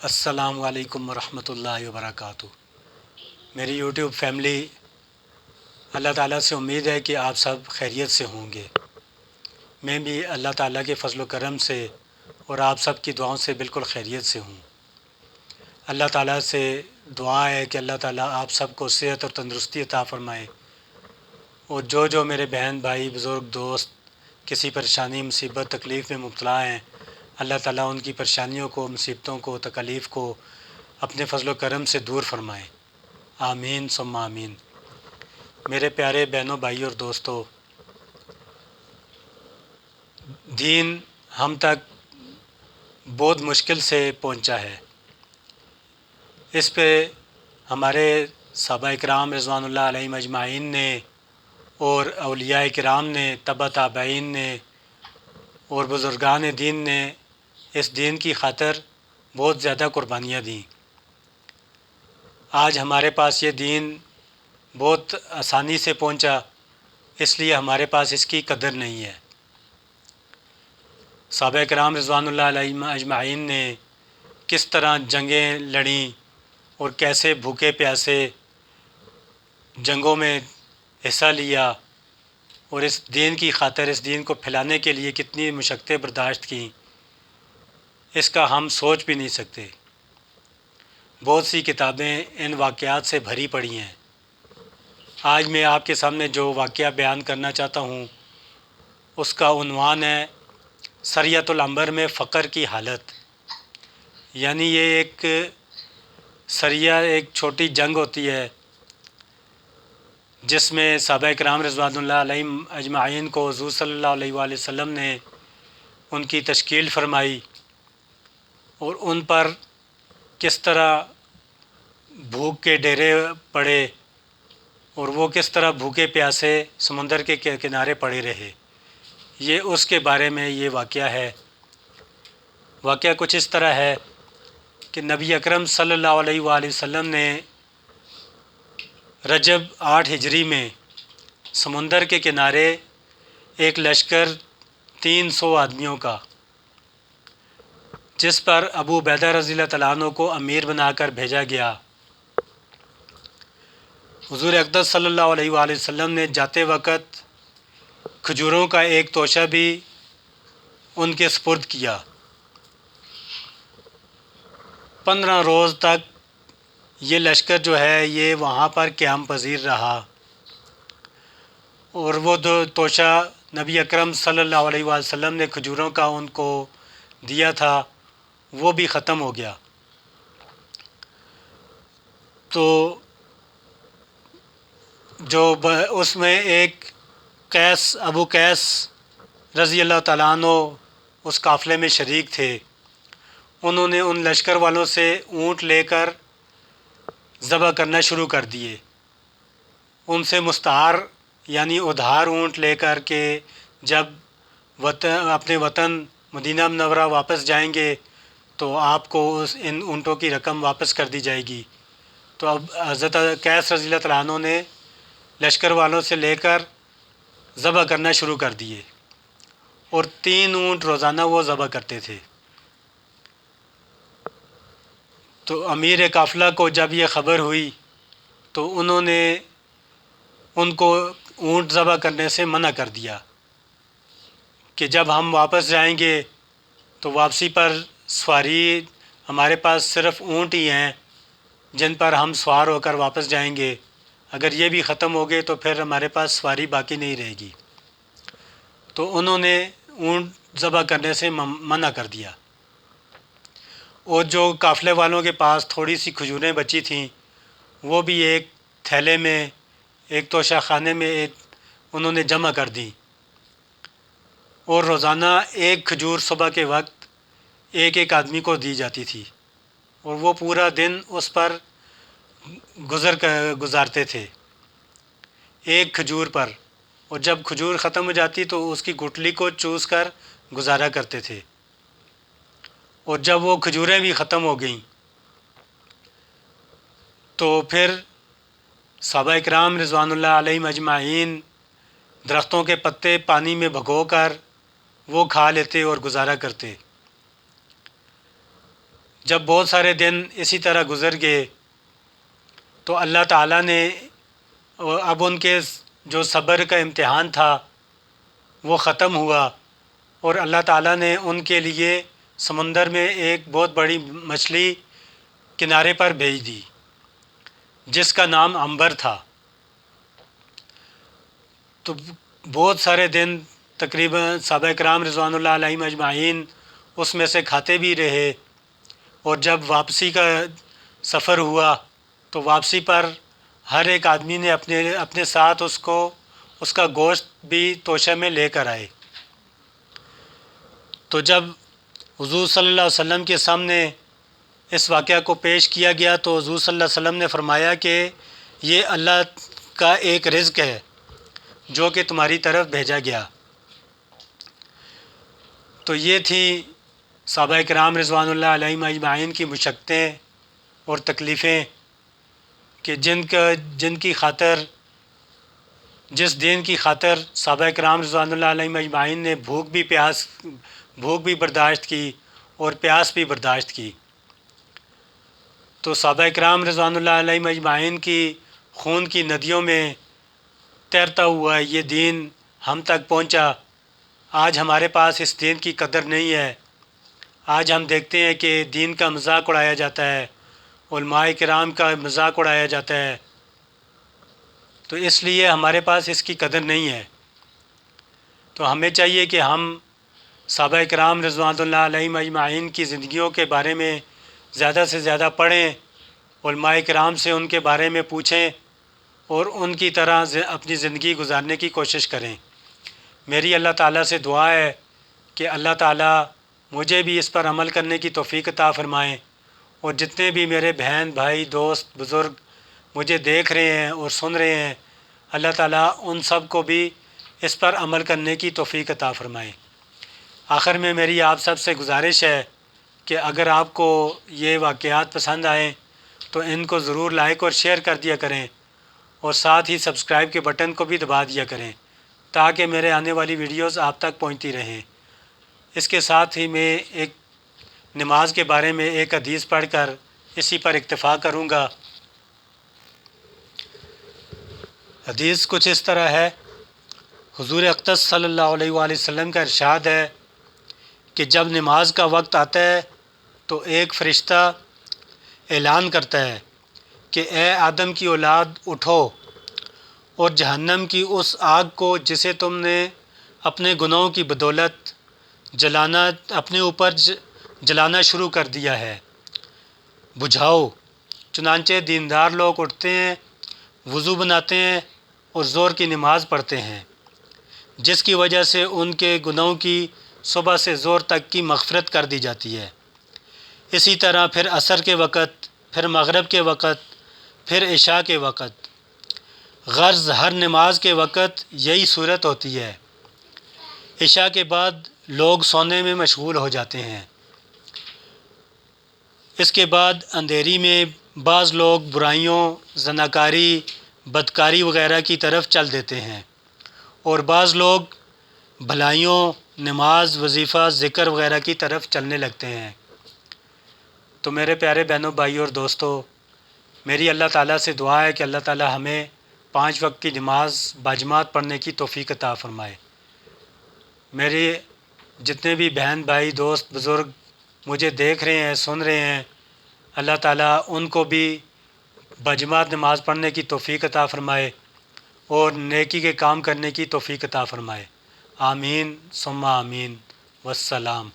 السلام علیکم ورحمۃ اللہ وبرکاتہ۔ میری یوٹیوب فیملی، اللہ تعالیٰ سے امید ہے کہ آپ سب خیریت سے ہوں گے۔ میں بھی اللہ تعالیٰ کے فضل و کرم سے اور آپ سب کی دعاؤں سے بالکل خیریت سے ہوں۔ اللہ تعالیٰ سے دعا ہے کہ اللہ تعالیٰ آپ سب کو صحت اور تندرستی عطا فرمائے، اور جو میرے بہن بھائی بزرگ دوست کسی پریشانی مصیبت تکلیف میں مبتلا ہیں، اللہ تعالیٰ ان کی پریشانیوں کو، مصیبتوں کو، تکالیف کو اپنے فضل و کرم سے دور فرمائے۔ آمین ثم آمین۔ میرے پیارے بہنوں، بھائی اور دوستو، دین ہم تک بہت مشکل سے پہنچا ہے۔ اس پہ ہمارے صحابہ کرام رضوان اللہ علیہم اجمعین نے اور اولیاء کرام نے، تبع تابعین نے اور بزرگان دین نے اس دین کی خاطر بہت زیادہ قربانیاں دیں۔ آج ہمارے پاس یہ دین بہت آسانی سے پہنچا، اس لیے ہمارے پاس اس کی قدر نہیں ہے۔ صحابہ کرام رضوان اللہ علیہم اجمعین نے کس طرح جنگیں لڑیں اور کیسے بھوکے پیاسے جنگوں میں حصہ لیا، اور اس دین کی خاطر، اس دین کو پھیلانے کے لیے کتنی مشقتیں برداشت کیں، اس کا ہم سوچ بھی نہیں سکتے۔ بہت سی کتابیں ان واقعات سے بھری پڑی ہیں۔ آج میں آپ کے سامنے جو واقعہ بیان کرنا چاہتا ہوں، اس کا عنوان ہے سریۃ العنبر میں فقر کی حالت۔ یعنی یہ ایک سریہ، ایک چھوٹی جنگ ہوتی ہے جس میں صحابہ کرام رضوان اللہ علیہم اجمعین کو حضور صلی اللہ علیہ وآلہ وسلم نے ان کی تشکیل فرمائی، اور ان پر کس طرح بھوک کے ڈیرے پڑے اور وہ کس طرح بھوکے پیاسے سمندر کے کنارے پڑے رہے۔ یہ اس کے بارے میں یہ واقعہ ہے۔ واقعہ کچھ اس طرح ہے کہ نبی اکرم صلی اللہ علیہ وآلہ وسلم نے رجب 8 ہجری میں سمندر کے کنارے ایک لشکر 300 آدمیوں کا، جس پر ابو عبیدہ رضی اللہ تعالیٰ عنہ کو امیر بنا کر بھیجا گیا، حضور اقدس صلی اللہ علیہ وآلہ وسلم نے جاتے وقت کھجوروں کا ایک توشہ بھی ان کے سپرد کیا۔ 15 روز تک یہ لشکر جو ہے یہ وہاں پر قیام پذیر رہا، اور وہ توشہ نبی اکرم صلی اللہ علیہ وآلہ وسلم نے کھجوروں کا ان کو دیا تھا، وہ بھی ختم ہو گیا۔ تو اس میں ایک ابو قیس رضی اللہ تعالیٰ عنہ اس قافلے میں شریک تھے۔ انہوں نے ان لشکر والوں سے اونٹ لے کر ذبح کرنا شروع کر دیے۔ ان سے مستعار یعنی ادھار اونٹ لے کر کے جب اپنے وطن مدینہ منورہ واپس جائیں گے تو آپ کو ان اونٹوں کی رقم واپس کر دی جائے گی۔ تو اب حضرت قیس رضی اللہ تعالیٰ عنہ نے لشکر والوں سے لے کر ذبح کرنا شروع کر دیے، اور 3 اونٹ روزانہ وہ ذبح کرتے تھے۔ تو امیر قافلہ کو جب یہ خبر ہوئی تو انہوں نے ان کو اونٹ ذبح کرنے سے منع کر دیا کہ جب ہم واپس جائیں گے تو واپسی پر سواری، ہمارے پاس صرف اونٹ ہی ہیں جن پر ہم سوار ہو کر واپس جائیں گے، اگر یہ بھی ختم ہو گئے تو پھر ہمارے پاس سواری باقی نہیں رہے گی۔ تو انہوں نے اونٹ ذبح کرنے سے منع کر دیا، اور جو قافلے والوں کے پاس تھوڑی سی کھجوریں بچی تھیں وہ بھی ایک تھیلے میں، ایک توشہ خانے میں انہوں نے جمع کر دیں، اور روزانہ ایک کھجور صبح کے وقت ایک آدمی کو دی جاتی تھی، اور وہ پورا دن اس پر گزارتے تھے ایک کھجور پر، اور جب کھجور ختم ہو جاتی تو اس کی گٹلی کو چوس کر گزارا کرتے تھے۔ اور جب وہ کھجوریں بھی ختم ہو گئیں تو پھر صحابہ اکرام رضوان اللہ علیہم اجمعین درختوں کے پتے پانی میں بھگو کر وہ کھا لیتے اور گزارا کرتے۔ جب بہت سارے دن اسی طرح گزر گئے تو اللہ تعالیٰ نے اب ان کے جو صبر کا امتحان تھا وہ ختم ہوا، اور اللہ تعالیٰ نے ان کے لیے سمندر میں ایک بہت بڑی مچھلی کنارے پر بھیج دی جس کا نام عنبر تھا۔ تو بہت سارے دن تقریباً صحابہ کرام رضوان اللہ علیہم اجمعین اس میں سے کھاتے بھی رہے، اور جب واپسی کا سفر ہوا تو واپسی پر ہر ایک آدمی نے اپنے ساتھ اس کا گوشت بھی توشہ میں لے کر آئے۔ تو جب حضور صلی اللہ علیہ وسلم کے سامنے اس واقعہ کو پیش کیا گیا تو حضور صلی اللہ علیہ وسلم نے فرمایا کہ یہ اللہ کا ایک رزق ہے جو کہ تمہاری طرف بھیجا گیا۔ تو یہ تھی صحابہ کرام رضوان اللہ علیہم اجمعین کی مشقتیں اور تکلیفیں کہ جن کی خاطر، جس دین کی خاطر صحابہ کرام رضوان اللہ علیہم اجمعین نے بھوک بھی برداشت کی اور پیاس بھی برداشت کی۔ تو صحابہ کرام رضوان اللہ علیہم اجمعین کی خون کی ندیوں میں تیرتا ہوا یہ دین ہم تک پہنچا۔ آج ہمارے پاس اس دین کی قدر نہیں ہے۔ آج ہم دیکھتے ہیں کہ دین کا مذاق اڑایا جاتا ہے، علماء کرام کا مذاق اڑایا جاتا ہے، تو اس لیے ہمارے پاس اس کی قدر نہیں ہے۔ تو ہمیں چاہیے کہ ہم صحابہ کرام رضوان اللہ علیہم اجمعین کی زندگیوں کے بارے میں زیادہ سے زیادہ پڑھیں، علماء کرام سے ان کے بارے میں پوچھیں اور ان کی طرح اپنی زندگی گزارنے کی کوشش کریں۔ میری اللہ تعالیٰ سے دعا ہے کہ اللہ تعالیٰ مجھے بھی اس پر عمل کرنے کی توفیق عطا فرمائیں، اور جتنے بھی میرے بہن بھائی دوست بزرگ مجھے دیکھ رہے ہیں اور سن رہے ہیں، اللہ تعالیٰ ان سب کو بھی اس پر عمل کرنے کی توفیق عطا فرمائیں۔ آخر میں میری آپ سب سے گزارش ہے کہ اگر آپ کو یہ واقعات پسند آئیں تو ان کو ضرور لائک اور شیئر کر دیا کریں، اور ساتھ ہی سبسکرائب کے بٹن کو بھی دبا دیا کریں تاکہ میرے آنے والی ویڈیوز آپ تک پہنچتی رہیں۔ اس کے ساتھ ہی میں ایک نماز کے بارے میں ایک حدیث پڑھ کر اسی پر اکتفا کروں گا۔ حدیث کچھ اس طرح ہے، حضور اقدس صلی اللہ علیہ وآلہ وسلم کا ارشاد ہے کہ جب نماز کا وقت آتا ہے تو ایک فرشتہ اعلان کرتا ہے کہ اے آدم کی اولاد اٹھو اور جہنم کی اس آگ کو جسے تم نے اپنے گناہوں کی بدولت اپنے اوپر جلانا شروع کر دیا ہے بجھاؤ۔ چنانچہ دیندار لوگ اٹھتے ہیں، وضو بناتے ہیں اور ظہر کی نماز پڑھتے ہیں، جس کی وجہ سے ان کے گناہوں کی صبح سے ظہر تک کی مغفرت کر دی جاتی ہے۔ اسی طرح پھر عصر کے وقت، پھر مغرب کے وقت، پھر عشاء کے وقت، غرض ہر نماز کے وقت یہی صورت ہوتی ہے۔ عشاء کے بعد لوگ سونے میں مشغول ہو جاتے ہیں۔ اس کے بعد اندھیری میں بعض لوگ برائیوں، زناکاری، بدکاری وغیرہ کی طرف چل دیتے ہیں، اور بعض لوگ بھلائیوں، نماز، وظیفہ، ذکر وغیرہ کی طرف چلنے لگتے ہیں۔ تو میرے پیارے بہنوں، بھائیوں اور دوستوں، میری اللہ تعالیٰ سے دعا ہے کہ اللہ تعالیٰ ہمیں 5 وقت کی نماز باجماعت پڑھنے کی توفیق عطا فرمائے۔ میرے جتنے بھی بہن بھائی دوست بزرگ مجھے دیکھ رہے ہیں، سن رہے ہیں، اللہ تعالیٰ ان کو بھی باجماعت نماز پڑھنے کی توفیق عطا فرمائے اور نیکی کے کام کرنے کی توفیق عطا فرمائے۔ آمین ثم آمین، والسلام۔